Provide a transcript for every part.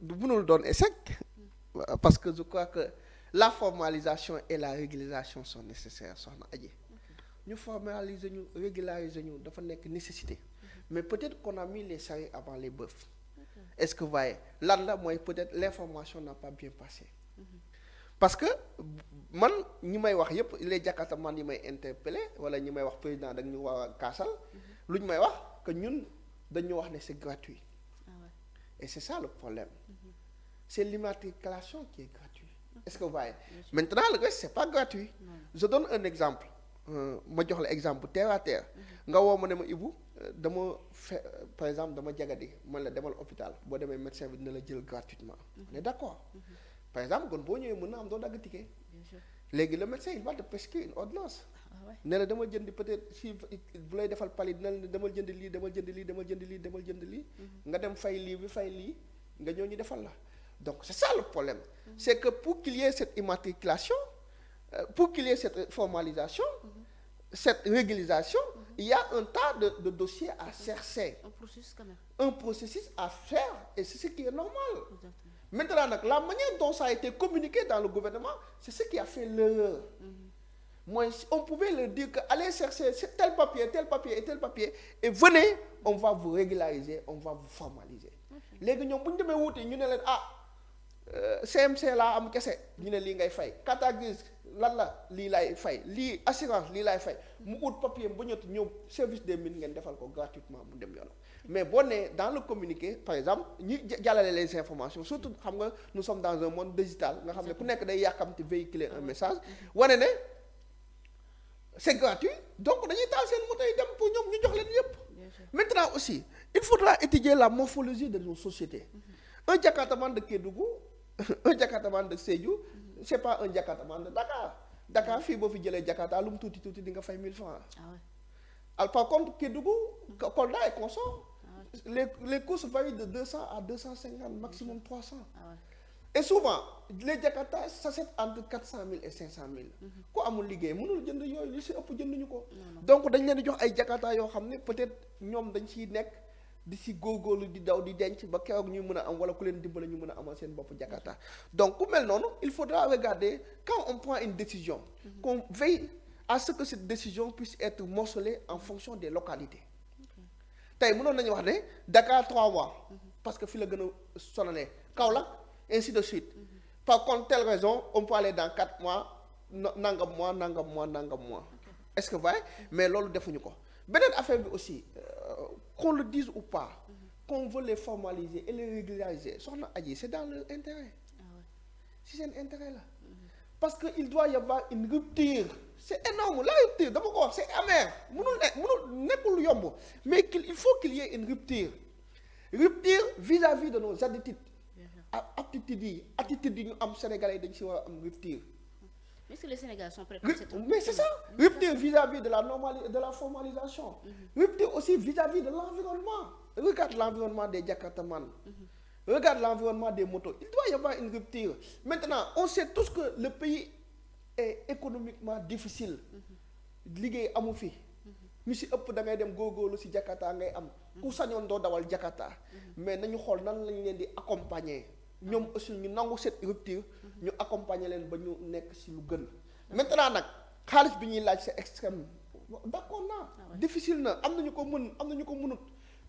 mënul doon échec parce que je crois que la formalisation et la régularisation sont nécessaires soxna Adji ñu formaliser ñu régulariser ñu dafa nekk nécessité mais peut-être qu'on a mis les charrues avant les bœufs est-ce que vous voyez lan la mooy peut-être l'information n'a pas bien passé parce que man ñi may wax yépp les Jakarta man yi may interpellé wala ñi may wax président dañ ñu war a kaasal lu ñu may wax que ñun dañu wax ne c'est gratuit et c'est ça le problème c'est l'immatriculation qui est gratuite est-ce que vous voyez maintenant le reste c'est pas gratuit je donne un exemple ma jox la exemple terre à terre nga woo ma ne ma Ibou dama par exemple dama jagadi man la demal hôpital boo demee médecin bi dina la jël gratuitement on est d'accord par exemple kon boo ñëwee mën na am doo dagg ticket léegi le médecin il va te prescrire une ordonnance ne la demal jëndi peut-être si bu lay defal pali dina la demal jënd lii demal jënd lii demal jënd lii demal jënd lii nga dem fay lii bi fay lii nga ñëw ñu defal la donc c'est ça le problème c'est que pour qu'il y ait cette immatriculation pour qu'il y ait cette formalisation cette régularisation il y a un tas de dossiers à chercher un processus à faire et c'est ce qui est normal maintenant nag la manière dont ça a été communiqué dans le gouvernement c'est ce qui a fait l'erreur moi on pouvait leur dire que allez chercher tel papier et tel papier et venez on va vous régulariser on va vous formaliser léegi ñoom bu ñu demee wuute ñu ne leen CMC laa am kese ñu ne lii ngay fay carte grise lan la lii lay fay lii assurance lii lay fay mu ut papier ba ñëw service des mines ngeen defal ko gratuitement mu dem yoonam mais boo nee dans le communiqué par exemple ñi jàllale les informations surtout xam nga nous sommes dans un monde digital nga xam ne ku nekk day yàkkamti véhiculer un message wane ne c'est gratuit donc dañuy taal seen moto yi dem pour ñoom ñu jox leen yépp maintenant aussi il faudra étudier la morphologie de nos sociétés un Jakartaman de Kédougou un Jakartaman de Sédhiou c'est pas un Jakartaman de Dakar fii boo fi jëlee Jakarta lu mu tuuti di nga fay 1000 francs alors par contre Kédougou Kolda et consort les courses varient de 200 à 250 maximum 300 et souvent les Jakarta ça c'est entre 400 000 et 500 000 ku amul liggéey mënul jënd yooyu li si ëpp jënduñu ko donc dañ leen di jox ay Jakarta yoo xam ne peut-être ñoom dañ ciy nekk di si góorgóorlu di daw di denc ba keroog ñuy mën a am wala ku leen dimbale ñu mën a amal seen bopp Jakarta donc ku mel noonu il faudra regarder quand on prend une décision qu'on veille à ce que cette décision puisse être morcelée en fonction des localités tey mënoon nañu wax ne Dakar 3 mois parce que fi la gën a sonale Kaolack ainsi de suite par contre telle raison on peut aller dans 4 mois nangam mois est-ce que vous voyez mais loolu defuñu ko beneen affaire bi aussi qu'on le dise ou pas qu'on veut les formaliser et les régulariser soxna Adji c'est dans leur intérêt si seen intérêt la parce que il doit y avoir une rupture c'est énorme la rupture dama ko wax c'est amer mënul nekkul yomb mais il faut qu'il y ait une rupture vis-à-vis de nos attitudes attitudes yi ñu am Sénégalais yi dañ ci war a am rupture. Est-ce que les Sénégalais sont prêts pour cette rupture? Mais c'est ça, rupture vis-à-vis de la formalisation, rupture aussi vis-à-vis de l'environnement. Regarde l'environnement des Jakartaman, regarde l'environnement des motos. Il doit y avoir une rupture. Maintenant, on sait tous que le pays est économiquement difficile. Liggéey amu fi. ñu si ëpp da ngay dem góorgóorlu si Jakarta ngay am. ku sañoon doo dawal Jakarta. mais nañu xool nan lañ leen di accompagner. ñoom aussi ñu nangu cette rupture ñu accompagner leen ba ñu nekk ci lu gën maintenant nag xaalis bi ñuy laaj c'est extrême d'accord naa difficile na am nañu ko mën am nañu ko mënut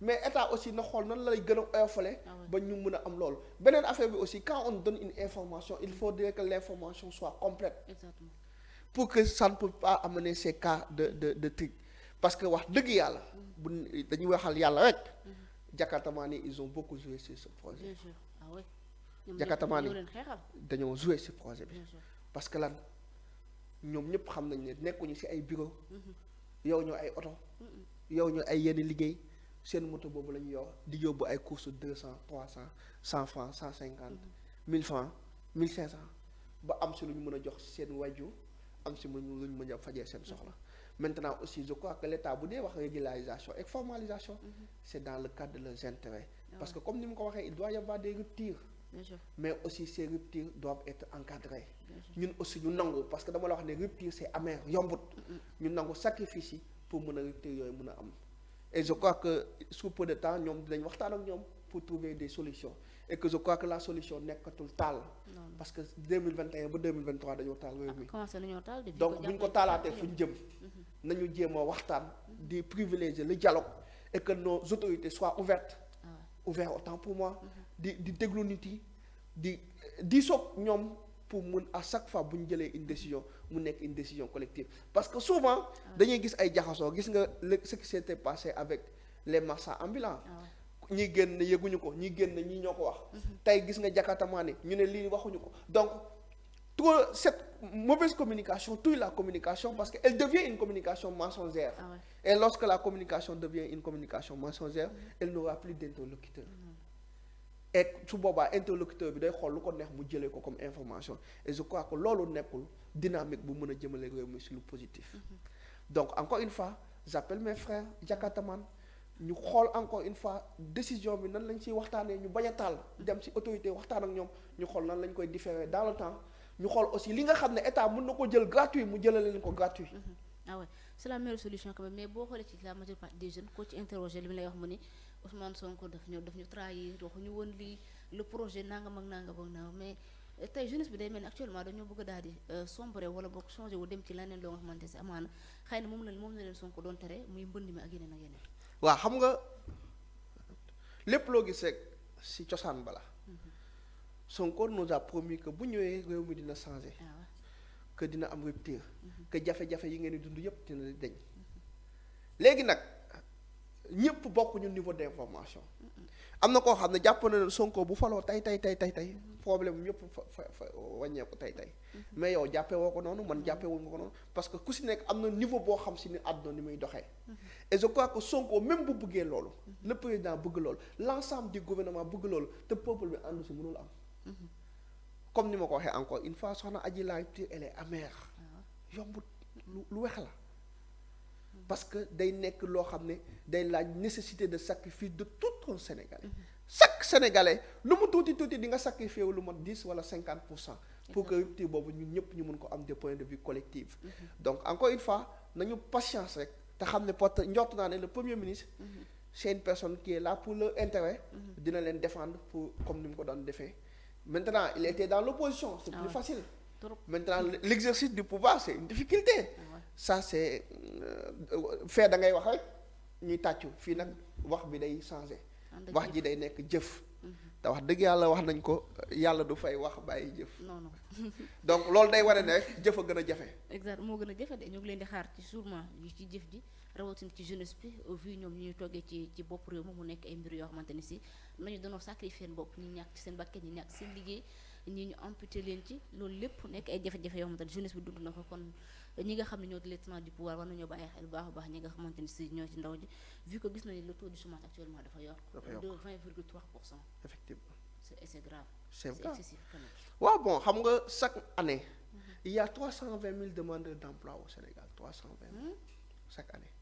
mais état aussi na xool nan lay gën a oyofale ba ñu mën a am loolu beneen affaire bi aussi quand on donne une information il faudrait que l'information soit complète. Exactement. Pour que ça ne peut pas amener ces cas de truc parce que wax dëgg yàlla bu dañuy waxal yàlla rek Jakartaman yi ils ont beaucoup joué sur ce projet. Bien sûr. Ah ouais. Jakartaman yi dañoo jouer ci projet bi parce que lan ñoom ñëpp xam nañ ne nekkuñu ci ay bureau yow ñu ay oto yow ñu ay yenn liggéey seen moto boobu la ñu yor di yóbbu ay courses 200 300 100 francs 150 1000 francs 1500 ba am ci lu ñu mën a jox seen wàjju am ci lu ñu mën a fajee seen soxla maintenant aussi je crois que l'État bu dee wax régularisation et formalisation c'est dans le cadre de leurs intérêts parce que comme ni mu ko waxee il doit y avoir des ruptures. Bien sûr. Mais aussi ces ruptures doivent être encadrées ñun aussi ñu nangu parce que dama la wax ne rupture c'est amer yombut ñu nangu sacrifice yi pour mën a rupture yooyu mën a am et je crois que sous peu de temps ñoom dinañ waxtaan ak ñoom pour trouver des solutions et que je crois que la solution nekkatul taal. non non. parce que 2021 ba 2023 dañoo taal réew mi. commencé nañoo taal depuis donc bu ñu ko taalaatee fu ñu jëm. nañu jéem a waxtaan. di privilégier le dialogue et que nos autorités soient ouvertes. ouvertes autant pour moi. di déglu nit yi di diisoo ñoom pour mun à chaque fois bu ñu jëlee une décision mu nekk une décision collective parce que souvent dañuy gis ay jaxasoo gis nga ce qui s'était passé avec les marchands ambulants. ñii génn yëguñu ko ñii génn ñii ñoo ko wax. tey gis nga jakatamaan ñu ne lii waxuñu ko donc trop cette mauvaise communication tue la communication parce que elle devient une communication mensongère. Et lorsque la communication devient une communication mensongère elle n'aura plus d'interlocuteur. Et su boobaa interlocuteur bi day xool lu ko neex mu jëlee ko comme information et je crois que loolu nekkul dynamique bu mën a jëmale réew mi sur lu positif. Donc encore une fois j'appelle mes frères jakatamaan ñu xool encore une fois décision bi nan lañ ciy waxtaanee ñu bañ a taal dem ci autorité waxtaan ak ñoom ñu xool nan lañ koy différer dans le temps ñu xool aussi li nga xam ne état mën na ko jël gratuit mu jëlale leen ko gratuit. ah ouais c'est la meilleure solution quand même mais boo xoolee ci la majeure partie des jeunes koo ci interroger li mu lay wax mu ni Ousmane Sonko daf ñu trahir waxuñu woon lii le projet nangam ak nangam mais tey jeunesse bi day mel ni actuellement dañoo bëgg a daal di sombre wala boog changer wu dem ci leneen loo nga xamante si amaana xëy na moom la leen Sonko doon tere muy mbënd mi ak yeneen ak yeneen. waaw xam nga lépp loo gis rek ci cosaan bala Sonko nous a promis que bu ñëwee réew mi dina changer. que dina am rupture. que jafe-jafe yi ngeen di dund yépp dina deñ léegi nag ñëpp bokkuñu niveau d'information. am na koo xam ne jàpp na ne Sonko bu faloo tey problème bi yëpp fa wàññeeku tey. mais yow jàppee woo ko noonu man jàppee wuñ ko noonu parce que ku si nekk am na niveau boo xam si ni àdduna ni muy doxee. et je crois que Sonko même bu bëggee loolu. le président bëgg loolu l'ensemble du gouvernement bëgg loolu te peuple bi àndu si mënul am. comme ni ma ko waxee encore une fois soxna Adji la rupture elle est amère. yombut lu wex la. parce que day nekk loo xam ne day laaj nécessité de sacrifice de tout un Sénégalais. chaque Sénégalais lu mu tuuti di nga sacrifier wu lu mot 10 wala 50% pour que rupture boobu ñun ñëpp ñu mun ko am des points de vue collectifs. donc encore une fois nañu patience rek te xam ne porte njort naa ne le premier ministre. c'est une personne qui est là pour leur intérêt. dina leen défendre pour comme ni mu ko doon defee. maintenant il était dans l'opposition c'est plus facile. Maintenant l'exercice du pouvoir c'est une difficulté. Ça c'est fait da ngay wax rek ñuy tàccu fii nag wax bi day changer. wax ji day nekk jëf. te wax dëgg yàlla wax nañ ko yàlla du fay wax bàyyi jëf. non donc loolu day wane ne rek jëf a gën a jafe. exact moo gën a jafe de ñu ngi leen di xaar ci sûrement ci jëf ji rawatina ci jeunesse bi au vu ñoom ñuy toggee ci bopp réew mi mu nekk ay mbir yoo xamante ni si nañu dañoo sacrifier seen bopp ñi ñàkk ci seen bakkan ñi ñàkk seen liggéey ñii ñu amputé leen ci loolu lépp nekk ay jafe-jafe yoo xamante ni jeunesse bi dund na ko kon ñi nga xam ne ñoo di les tenants du pouvoir war nañoo bàyyi xel baax a baax ñi nga xamante ni si ñoo ci ndaw ji vu que gis nañu le taux du chômage actuellement dafa yokk de 20,3%. effectivement c'est grave. c'est excessif quand même. waaw bon xam nga chaque année. il y a 320 000 demandeurs d'emploi au Sénégal 320 000 chaque année.